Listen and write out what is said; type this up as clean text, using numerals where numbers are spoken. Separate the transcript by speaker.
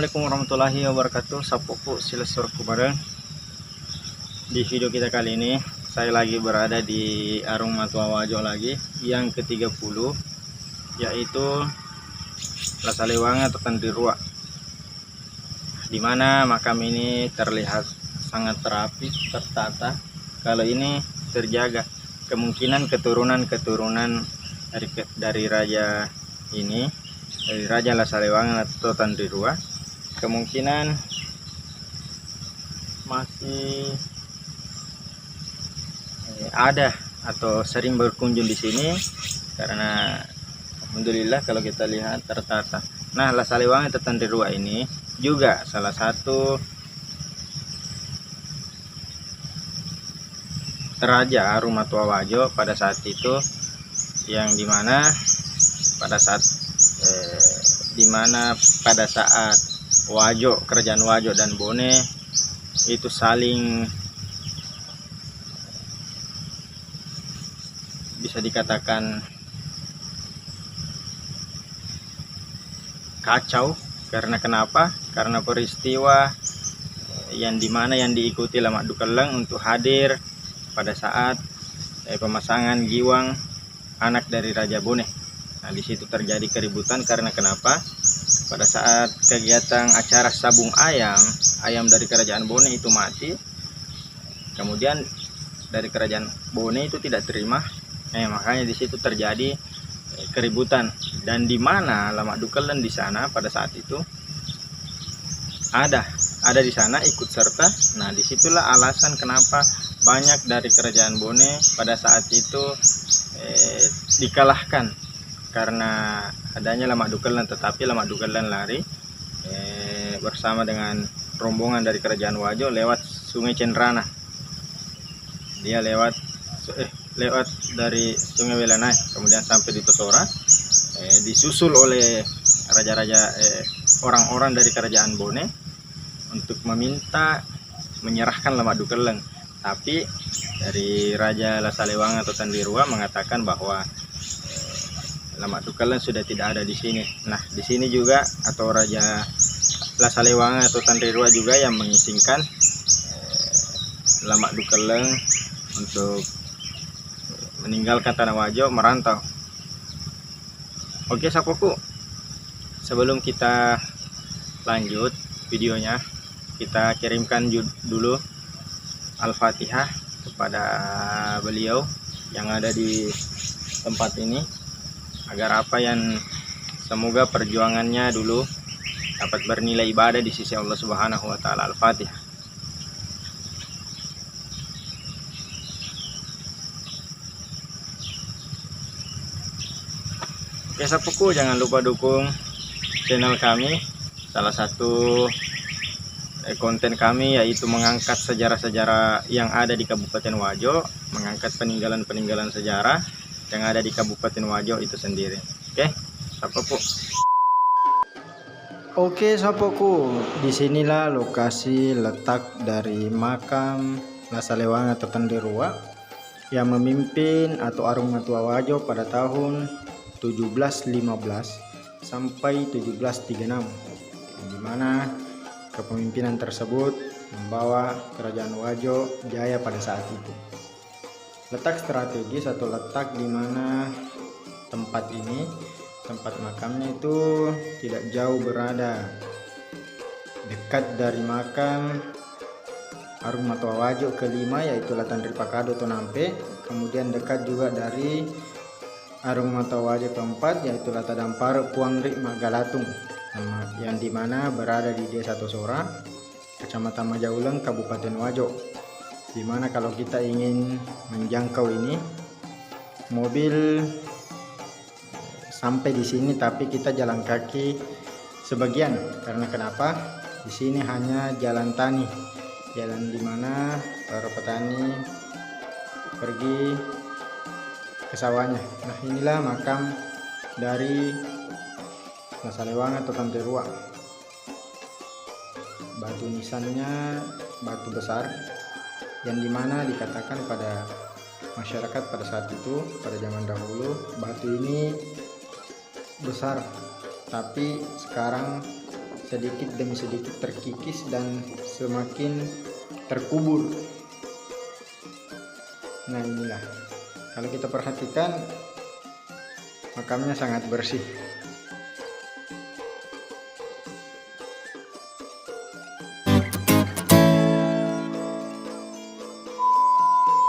Speaker 1: Assalamualaikum warahmatullahi wabarakatuh. Sapoku silesur kubareng. Di video kita kali ini saya lagi berada di Arung Matua Wajo lagi yang ke-30, yaitu Lasalewangan atau Tandirua, dimana makam ini terlihat sangat rapi, tertata. Kalau ini terjaga kemungkinan keturunan dari raja ini, dari Raja Lasalewangan atau Tandirua, kemungkinan masih ada atau sering berkunjung di sini, karena alhamdulillah kalau kita lihat tertata. Nah, Lasalewangan atau Tandirua ini juga salah satu raja Arung Matua Wajo pada saat itu, yang dimana pada saat Wajo, kerajaan Wajo dan Bone itu saling bisa dikatakan kacau. Karena kenapa? Karena peristiwa yang dimana yang diikuti Lamak Dukeleng untuk hadir pada saat pemasangan Giwang, anak dari Raja Bone. Nah, di situ terjadi keributan. Karena kenapa? Pada saat kegiatan acara sabung ayam dari kerajaan Bone itu mati. Kemudian dari kerajaan Bone itu tidak terima. Makanya di situ terjadi keributan. Dan di mana Lamak Dukeleng di sana pada saat itu ada di sana ikut serta. Nah, disitulah alasan kenapa banyak dari kerajaan Bone pada saat itu dikalahkan karena adanya Lamak Dukeleng. Tetapi Lamak Dukeleng lari bersama dengan rombongan dari kerajaan Wajo lewat Sungai Cenrana. Dia lewat dari Sungai Welanai, kemudian sampai di Totora, disusul oleh raja-raja orang-orang dari kerajaan Bone untuk meminta menyerahkan Lamak Dukeleng. Tapi dari Raja Lasalewangan atau Tandirua mengatakan bahwa Lamak Dukeleng sudah tidak ada di sini. Nah, di sini juga atau Raja Lasalewangan atau Tandirua juga yang mengizinkan Lamak Dukeleng untuk meninggalkan tanah Wajo, merantau. Oke sapoku, sebelum kita lanjut videonya, kita kirimkan dulu Al-Fatihah kepada beliau yang ada di tempat ini, agar semoga perjuangannya dulu dapat bernilai ibadah di sisi Allah Subhanahu wa taala. Al-Fatihah. Oke sapoku, jangan lupa dukung channel kami. Salah satu konten kami yaitu mengangkat sejarah-sejarah yang ada di Kabupaten Wajo, mengangkat peninggalan-peninggalan sejarah yang ada di Kabupaten Wajo itu sendiri. Oke sapoku. Oke sapoku, disinilah lokasi letak dari makam Lasalewangan atau Tandirua yang memimpin atau Arung Matua Wajo pada tahun 1715 sampai 1736, di mana kepemimpinan tersebut membawa kerajaan Wajo jaya pada saat itu. Letak strategis atau letak di mana tempat makamnya itu tidak jauh berada, dekat dari makam Arung Matua Wajo kelima yaitu Latandri Pakado atau Nampe, kemudian dekat juga dari Arung Matua Wajo keempat yaitu Latadampar Puangri Magalatung, yang dimana berada di Desa Tosora, Kecamatan Majauleng, Kabupaten Wajo. Dimana kalau kita ingin menjangkau ini, mobil sampai di sini, tapi kita jalan kaki sebagian. Karena kenapa? Di sini hanya jalan tani, jalan dimana para petani pergi ke sawahnya. Nah, inilah makam dari Lasalewangan atau Tandirua. Batu nisannya batu besar, yang dimana dikatakan pada masyarakat pada saat itu, pada zaman dahulu, batu ini besar, tapi sekarang sedikit demi sedikit terkikis dan semakin terkubur. Nah inilah, kalau kita perhatikan makamnya sangat bersih.